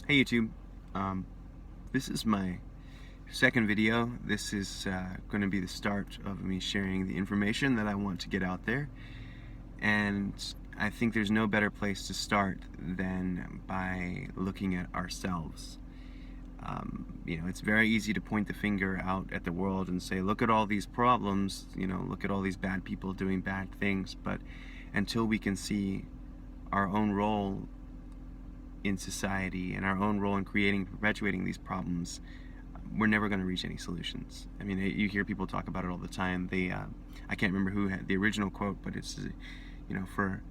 Hey YouTube, um, this is my second video. This is going to be the start of me sharing the information that I want to get out there, and I think there's no better place to start than by looking at ourselves. It's very easy to point the finger out at the world and say, look at all these problems, look at all these bad people doing bad things, but until we can see our own role in society and our own role in creating, perpetuating these problems, we're never going to reach any solutions. I mean, you hear people talk about it all the time. I can't remember who had the original quote, but it's, for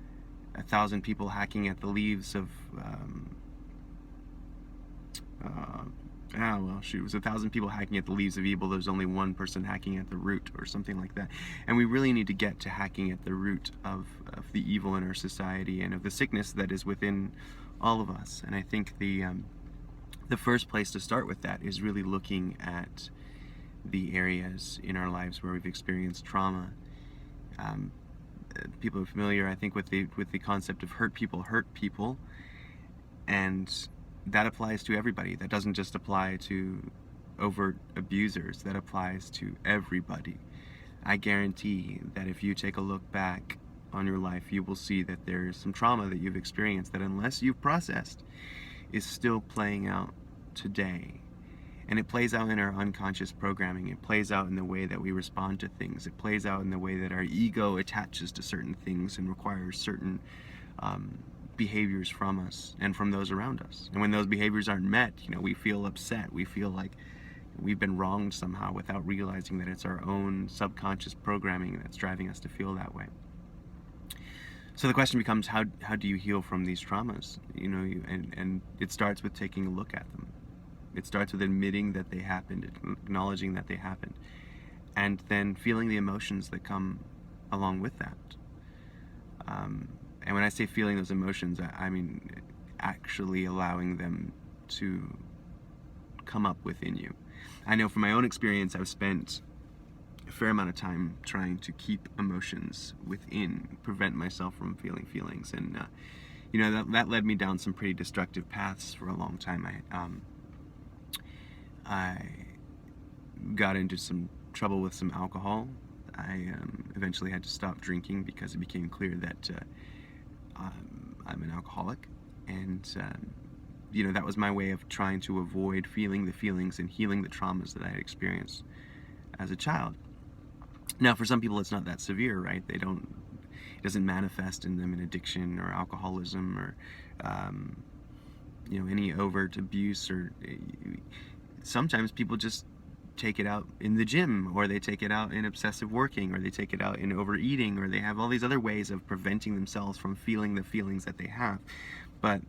1,000 people hacking at the leaves of, it was 1,000 people hacking at the leaves of evil. There's only one person hacking at the root, or something like that. And we really need to get to hacking at the root of the evil in our society and of the sickness that is within all of us. And I think the first place to start with that is really looking at the areas in our lives where we've experienced trauma. People are familiar, I think, with the concept of hurt people, and that applies to everybody. That doesn't just apply to overt abusers. That applies to everybody. I guarantee that if you take a look back on your life, you will see that there's some trauma that you've experienced that, unless you've processed, is still playing out today. And it plays out in our unconscious programming. It plays out in the way that we respond to things. It plays out in the way that our ego attaches to certain things and requires certain behaviors from us and from those around us. And when those behaviors aren't met, we feel upset. We feel like we've been wronged somehow, without realizing that it's our own subconscious programming that's driving us to feel that way. So the question becomes, how do you heal from these traumas? And it starts with taking a look at them. It starts with admitting that they happened, acknowledging that they happened, and then feeling the emotions that come along with that. And when I say feeling those emotions, I mean actually allowing them to come up within you. I know from my own experience, I've spent a fair amount of time trying to keep emotions within, prevent myself from feeling feelings, and that led me down some pretty destructive paths for a long time. I got into some trouble with some alcohol. I eventually had to stop drinking because it became clear that I'm an alcoholic, and that was my way of trying to avoid feeling the feelings and healing the traumas that I had experienced as a child. Now, for some people, it's not that severe, right? It doesn't manifest in them in addiction or alcoholism or any overt abuse, or sometimes people just take it out in the gym, or they take it out in obsessive working, or they take it out in overeating, or they have all these other ways of preventing themselves from feeling the feelings that they have. But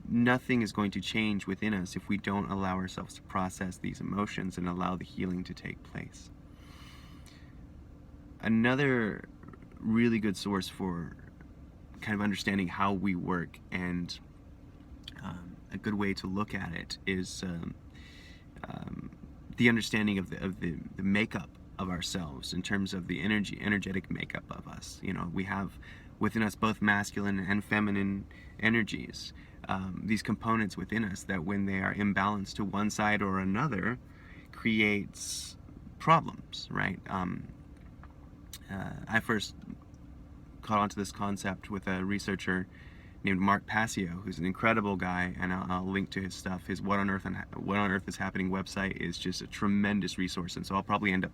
nothing is going to change within us if we don't allow ourselves to process these emotions and allow the healing to take place. Another really good source for kind of understanding how we work, and a good way to look at it, is the understanding of the makeup of ourselves, in terms of the energetic makeup of us. We have within us both masculine and feminine energies, these components within us that, when they are imbalanced to one side or another, creates problems, right? I first caught onto this concept with a researcher named Mark Passio, who's an incredible guy, and I'll link to his stuff. His What on Earth is Happening website is just a tremendous resource, and so I'll probably end up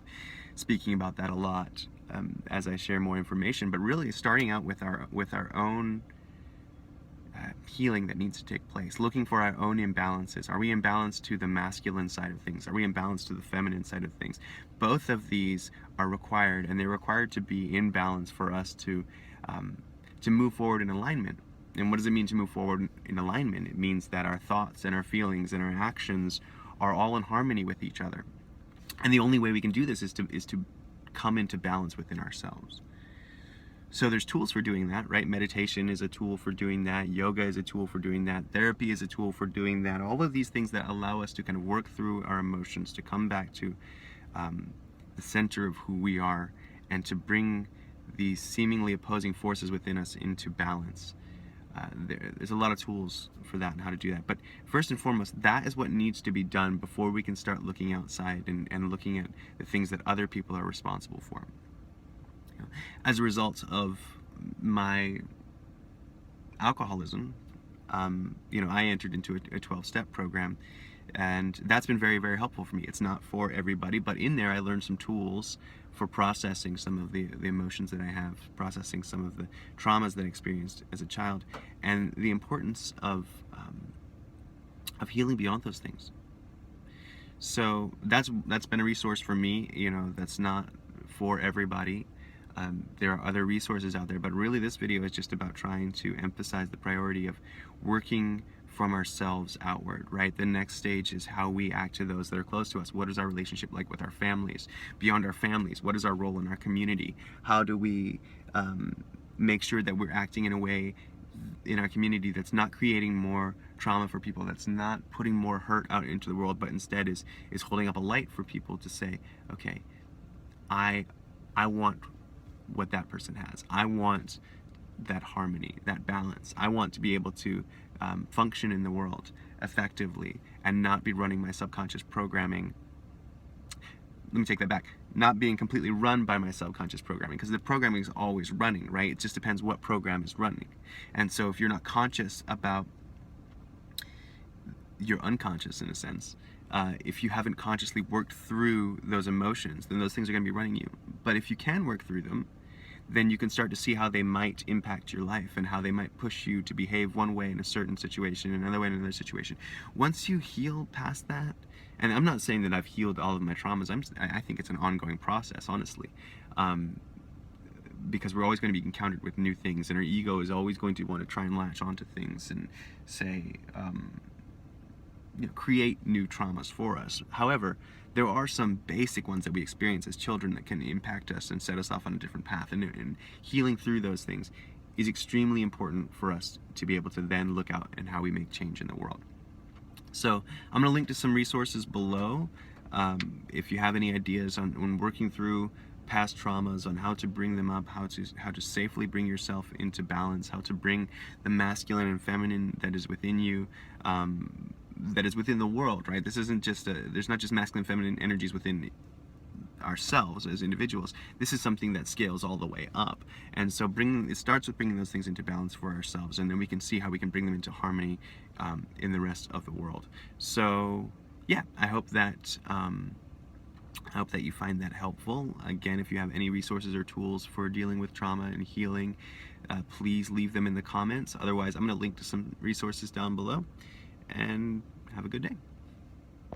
speaking about that a lot as I share more information. But really, starting out with our own healing that needs to take place, looking for our own imbalances. Are we imbalanced to the masculine side of things? Are we imbalanced to the feminine side of things? Both of these are required, and they're required to be in balance for us to move forward in alignment. And what does it mean to move forward in alignment? It means that our thoughts and our feelings and our actions are all in harmony with each other. And the only way we can do this is to come into balance within ourselves. So there's tools for doing that, right? Meditation is a tool for doing that. Yoga is a tool for doing that. Therapy is a tool for doing that. All of these things that allow us to kind of work through our emotions, to come back to the center of who we are, and to bring these seemingly opposing forces within us into balance. there's a lot of tools for that and how to do that. But first and foremost, that is what needs to be done before we can start looking outside and looking at the things that other people are responsible for. You know, as a result of my alcoholism, I entered into a 12-step program, and that's been very, very helpful for me. It's not for everybody, but in there I learned some tools for processing some of the emotions that I have, processing some of the traumas that I experienced as a child, and the importance of healing beyond those things. So that's been a resource for me. That's not for everybody. There are other resources out there, but really this video is just about trying to emphasize the priority of working from ourselves outward, right? The next stage is how we act to those that are close to us. What is our relationship like with our families? Beyond our families, what is our role in our community? How do we make sure that we're acting in a way in our community that's not creating more trauma for people, that's not putting more hurt out into the world, but instead is holding up a light for people to say, okay, I want what that person has. I want that harmony, that balance. I want to be able to function in the world effectively and not be running my subconscious programming. Let me take that back. Not being completely run by my subconscious programming, because the programming is always running, right? It just depends what program is running. And so if you're not conscious about your unconscious, in a sense, if you haven't consciously worked through those emotions, then those things are going to be running you. But if you can work through them, then you can start to see how they might impact your life and how they might push you to behave one way in a certain situation, another way in another situation. Once you heal past that, and I'm not saying that I've healed all of my traumas, I think it's an ongoing process, honestly, because we're always going to be encountered with new things, and our ego is always going to want to try and latch onto things and say, create new traumas for us. However, there are some basic ones that we experience as children that can impact us and set us off on a different path, and healing through those things is extremely important for us to be able to then look out and how we make change in the world. So I'm going to link to some resources below. If you have any ideas on working through past traumas, on how to bring them up, how to safely bring yourself into balance, how to bring the masculine and feminine that is within you, that is within the world, right? This isn't just there's not just masculine and feminine energies within ourselves as individuals. This is something that scales all the way up, and so it starts with bringing those things into balance for ourselves, and then we can see how we can bring them into harmony in the rest of the world. So yeah, I hope that you find that helpful. Again, if you have any resources or tools for dealing with trauma and healing, please leave them in the comments. Otherwise, I'm going to link to some resources down below, and have a good day.